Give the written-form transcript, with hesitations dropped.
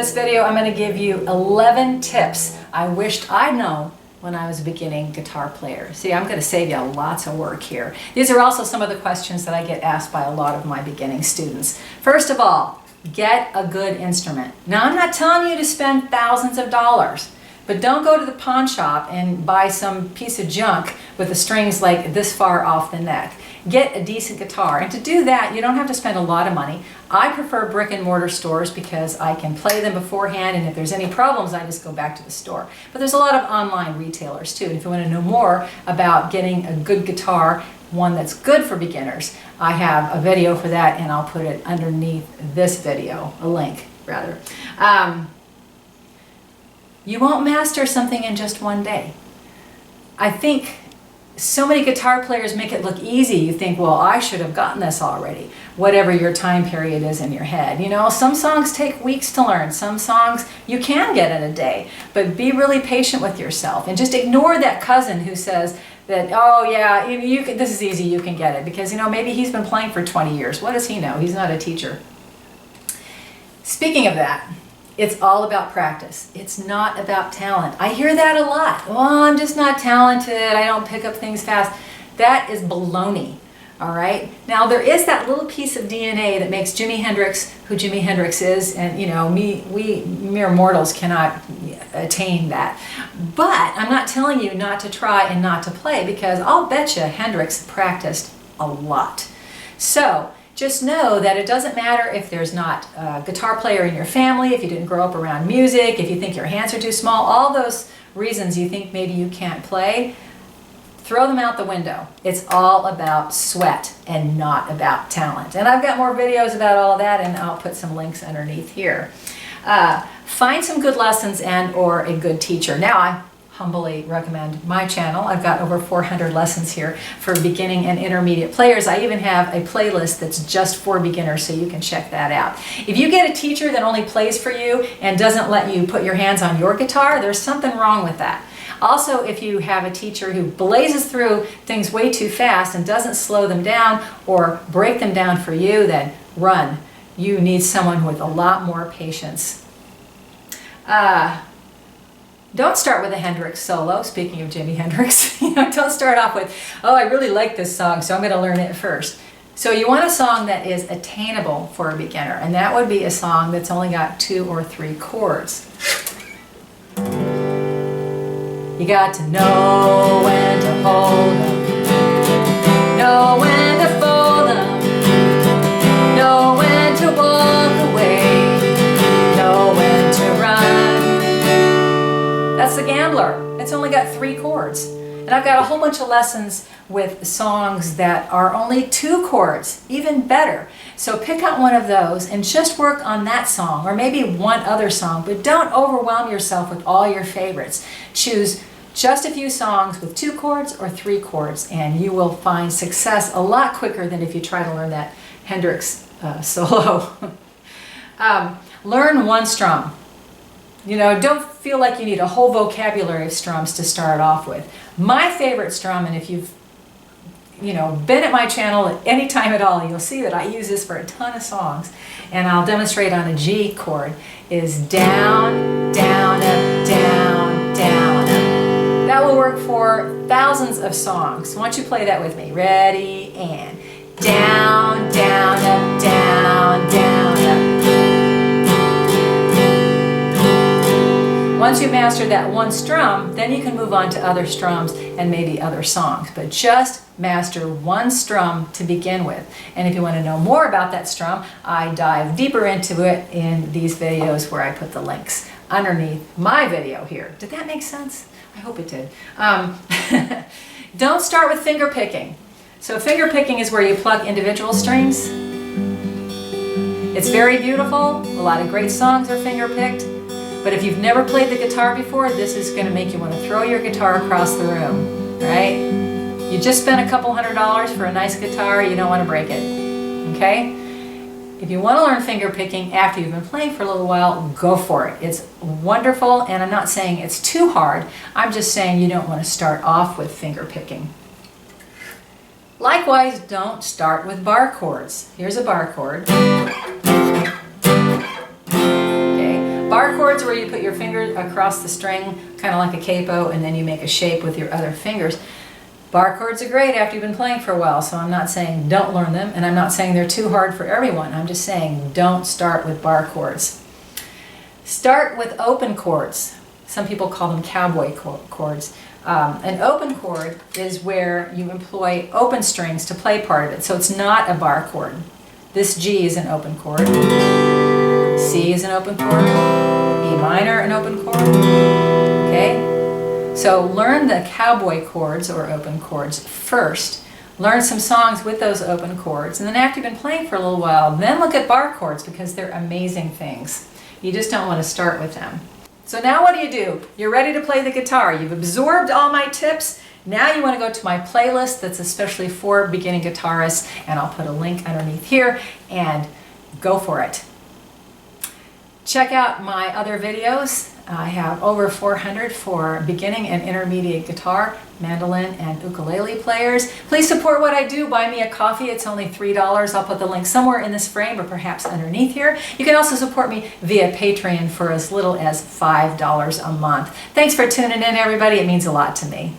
this video, I'm going to give you 11 tips I wished I'd known when I was a beginning guitar player. See, I'm going to save you lots of work here. These are also some of the questions that I get asked by a lot of my beginning students. First of all, get a good instrument. Now, I'm not telling you to spend thousands of dollars, but don't go to the pawn shop and buy some piece of junk with the strings like this far off the neck. Get a decent guitar, and to do that you don't have to spend a lot of money. I prefer brick and mortar stores because I can play them beforehand, and if there's any problems I just go back to the store. But there's a lot of online retailers too, and if you want to know more about getting a good guitar, one that's good for beginners, I have a video for that, and I'll put it underneath this video, a link rather. You won't master something in just one day. I think so many guitar players make it look easy. You think, well, I should have gotten this already, whatever your time period is in your head. You know, some songs take weeks to learn. Some songs you can get in a day, but be really patient with yourself and just ignore that cousin who says that, oh yeah, this is easy, you can get it, because you know, maybe he's been playing for 20 years. What does he know? He's not a teacher. Speaking of that, it's all about practice. It's not about talent. I hear that a lot. Well, I'm just not talented. I don't pick up things fast. That is baloney. All right. Now there is that little piece of DNA that makes Jimi Hendrix who Jimi Hendrix is, and you know, we mere mortals cannot attain that. But I'm not telling you not to try and not to play, because I'll bet you Hendrix practiced a lot. So just know that it doesn't matter if there's not a guitar player in your family, if you didn't grow up around music, if you think your hands are too small, all those reasons you think maybe you can't play, throw them out the window. It's all about sweat and not about talent. And I've got more videos about all of that, and I'll put some links underneath here. Find some good lessons and or a good teacher. Now, I humbly recommend my channel. I've got over 400 lessons here for beginning and intermediate players. I even have a playlist that's just for beginners, so you can check that out. If you get a teacher that only plays for you and doesn't let you put your hands on your guitar, there's something wrong with that. Also, if you have a teacher who blazes through things way too fast and doesn't slow them down or break them down for you, then run. You need someone with a lot more patience. Don't start with a Hendrix solo, speaking of Jimi Hendrix. Don't start off with, oh, I really like this song, so I'm going to learn it first. So you want a song that is attainable for a beginner, and that would be a song that's only got 2 or 3 chords. You got to know when to hold them, know when to fold them, know when to walk away, know when to run. That's the Gambler. It's only got 3 chords. And I've got a whole bunch of lessons with songs that are only 2 chords, even better. So pick out one of those and just work on that song, or maybe one other song, but don't overwhelm yourself with all your favorites. Choose just a few songs with 2 chords or 3 chords, and you will find success a lot quicker than if you try to learn that Hendrix solo. Learn one strum. Don't feel like you need a whole vocabulary of strums to start off with. My favorite strum, and if you've been at my channel at any time at all, you'll see that I use this for a ton of songs, and I'll demonstrate on a G chord, is down, down, up, down, down, up. That will work for thousands of songs. Why don't you play that with me? Ready, and down, down, up, down, down, up. Once you master that one strum, then you can move on to other strums and maybe other songs. But just master one strum to begin with. And if you want to know more about that strum, I dive deeper into it in these videos where I put the links underneath my video here. Did that make sense? I hope it did. Don't start with finger picking. So finger picking is where you pluck individual strings. It's very beautiful. A lot of great songs are finger picked. But if you've never played the guitar before, this is going to make you want to throw your guitar across the room, right? You just spent a couple $100 for a nice guitar, you don't want to break it, okay? If you want to learn finger picking after you've been playing for a little while, go for it. It's wonderful, and I'm not saying it's too hard. I'm just saying you don't want to start off with finger picking. Likewise, don't start with bar chords. Here's a bar chord. Bar chords where you put your finger across the string, kind of like a capo, and then you make a shape with your other fingers. Bar chords are great after you've been playing for a while, so I'm not saying don't learn them, and I'm not saying they're too hard for everyone. I'm just saying don't start with bar chords. Start with open chords. Some people call them cowboy chords. An open chord is where you employ open strings to play part of it, so it's not a bar chord. This G is an open chord. C is an open chord. E minor, an open chord. Okay? So learn the cowboy chords or open chords first. Learn some songs with those open chords. And then after you've been playing for a little while, then look at bar chords because they're amazing things. You just don't want to start with them. So now what do? You're ready to play the guitar. You've absorbed all my tips. Now you want to go to my playlist that's especially for beginning guitarists, and I'll put a link underneath here, and go for it. Check out my other videos. I have over 400 for beginning and intermediate guitar, mandolin, and ukulele players. Please support what I do. Buy me a coffee. It's only $3. I'll put the link somewhere in this frame or perhaps underneath here. You can also support me via Patreon for as little as $5 a month. Thanks for tuning in, everybody. It means a lot to me.